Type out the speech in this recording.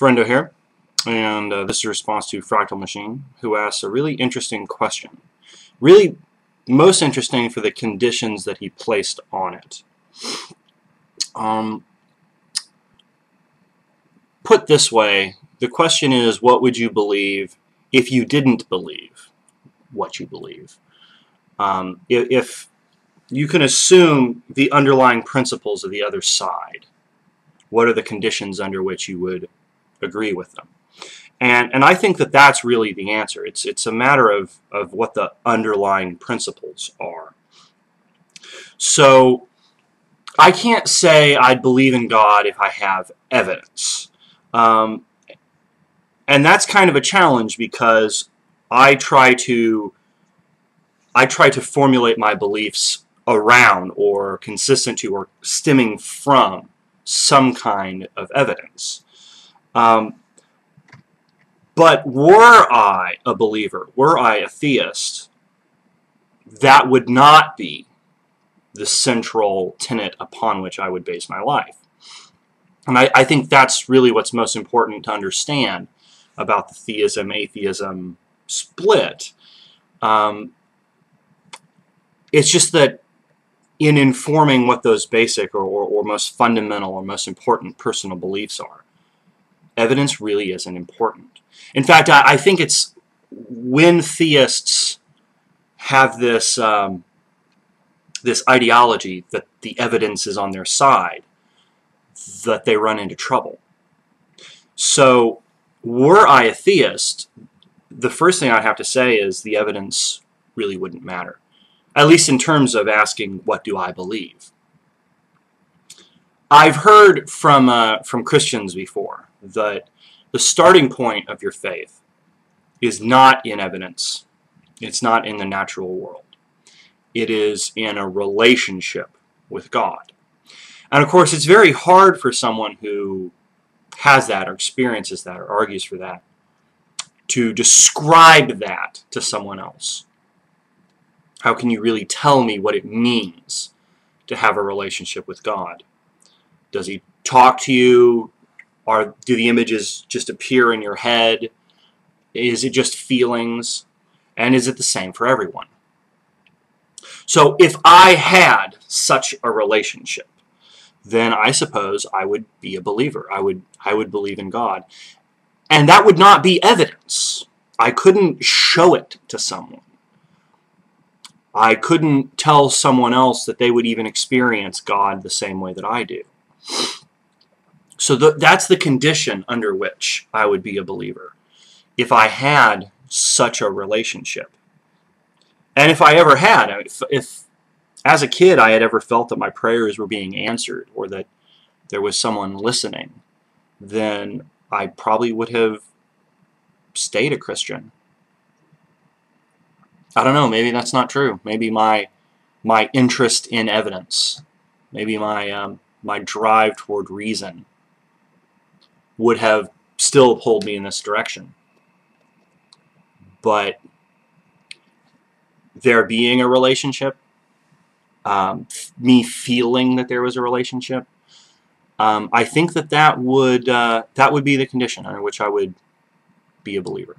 Friendo here, and this is a response to FractalMachine, who asks a really interesting question. Really most interesting for the conditions that he placed on it. Put this way, the question is, what would you believe if you didn't believe what you believe? If you can assume the underlying principles of the other side, what are the conditions under which you would agree with them? And I think that that's really the answer. It's a matter of what the underlying principles are. So I can't say I'd believe in God if I have evidence. And that's kind of a challenge because I try to formulate my beliefs around or consistent to or stemming from some kind of evidence. But were I a believer, were I a theist, that would not be the central tenet upon which I would base my life. And I think that's really what's most important to understand about the theism-atheism split. It's just that in informing what those basic or most fundamental or most important personal beliefs are, evidence really isn't important. In fact, I think it's when theists have this this ideology that the evidence is on their side that they run into trouble. So, were I a theist, the first thing I'd have to say is the evidence really wouldn't matter, at least in terms of asking, what do I believe? I've heard from Christians before that the starting point of your faith is not in evidence. It's not in the natural world. It is in a relationship with God. And of course, it's very hard for someone who has that or experiences that or argues for that to describe that to someone else. How can you really tell me what it means to have a relationship with God? Does He talk to you? Do the images just appear in your head? Is it just feelings? And is it the same for everyone? So if I had such a relationship, then I suppose I would be a believer. I would believe in God. And that would not be evidence. I couldn't show it to someone. I couldn't tell someone else that they would even experience God the same way that I do. So that's the condition under which I would be a believer, if I had such a relationship. And if I ever had, if as a kid I had ever felt that my prayers were being answered or that there was someone listening, then I probably would have stayed a Christian. I don't know, maybe that's not true. Maybe my interest in evidence, maybe my drive toward reason would have still pulled me in this direction. But there being a relationship, me feeling that there was a relationship, I think that would be the condition under which I would be a believer.